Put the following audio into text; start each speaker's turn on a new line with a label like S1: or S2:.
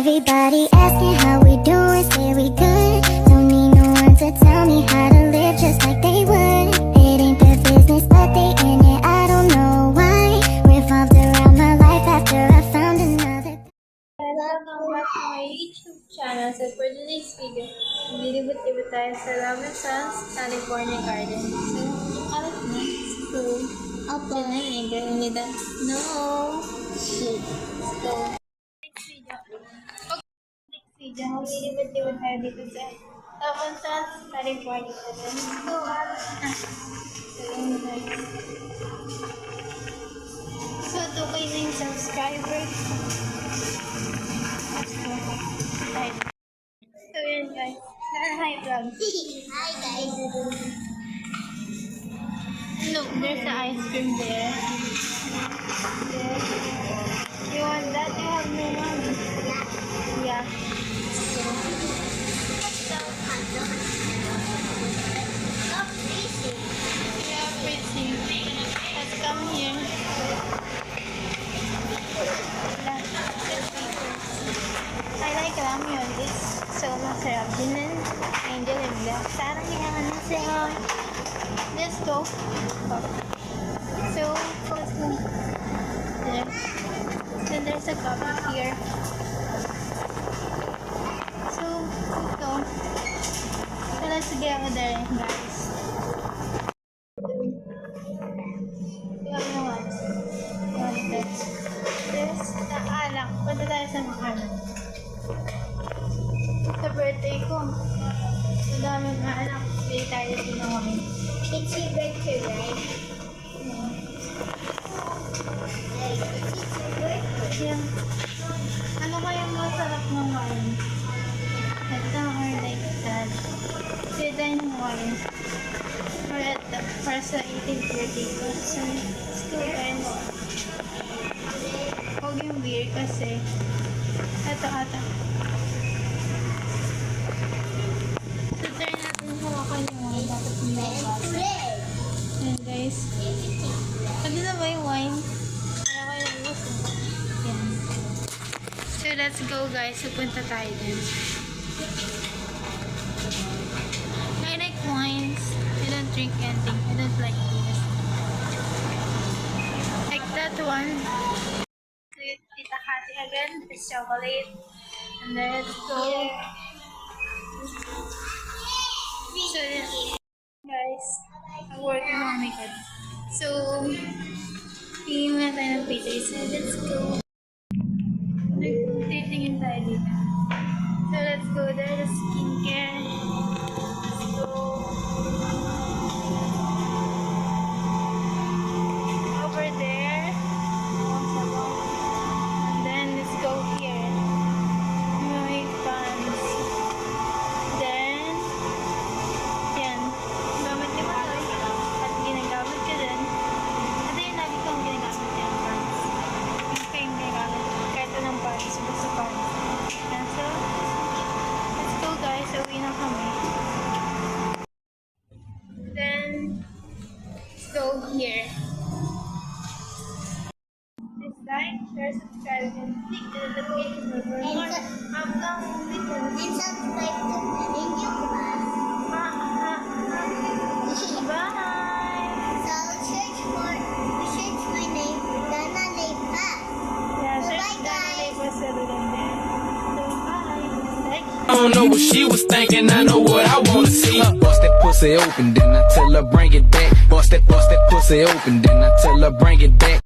S1: Everybody asking how we doing, say we good. Don't need no one to tell me how to live just like they would. It ain't their business, but they in it, I don't know why. Revolved around my life after I found another.
S2: Welcome back to my YouTube channel. So for today's video, lilibot-libot tayo sa Robinson's California Garden. So, alam na, school. Opo. Ganun nila. No. Shit. So, next video, lilibot-libot tayo dito sa Robinson's California Garden. So, alam na. So, yun guys. So, 2K na yung subscribers. So yun guys, hi vlog.
S1: Hi guys.
S2: Look, there's an ice cream there. There. You want that? You have no money. Yeah. Yeah, freezing. Let's come here. I like ramyun. It's so masarap. Din Angel and Black. Sarang kailangan na siya. Let's go. So, let's go. There. Then there's a coffee here. So, ito. So, let's go there, guys. You have no one. You want it? There's the alak. Punta tayo sa makanan. Sa birthday ko. Sa daming alak. Bili tayo dito kami.
S1: It's your birthday, right?
S2: Yeah. Ano kayang masarap ng wine? Ito or like that. Bili tayo ng wine. Para sa 18th birthday ko. So, let's go guys. Huwag yung beer kasi. Ito. So, try natin hawakan yung wine. Dapat may basa. Ayan guys. Pwede na ba yung wine? Para kayo nag-gusto. Yan. So, let's go guys. Pupunta tayo din. I like wines. I don't drink anything. I don't like beers. Like that one. With Tita Kati again. This chocolate. And then let's go. So, guys, I'm working on my head. So, tingin muna tayo ng pizza. So, let's go. Titingin tayo dito. So, let's go there. The skincare. Let's go. Over there. And then, let's go here. My pants. Then, yan. Gamit ni Matoy. At ginagamit ko din. Ito yung lagi kong ginagamit yung pants. Yung pa yung ginagamit. Kahit anong pants. Basta pants. Yan. So, let's go guys. Uwi na kami. Then, let's go here. This time, share, subscribe, and click the notification bell for more upcoming videos.
S1: And subscribe to Ninja Class.
S2: Bye!
S1: So search my name, Dana Leipa.
S2: Yeah,
S1: So
S2: search
S1: bye, guys.
S2: Dana Leipa sa Rulan din. So, bye!
S3: I don't know what she was thinking, I know what I wanna see. Bust that pussy open, then I tell her bring it back. Bust that pussy open, then I tell her bring it back.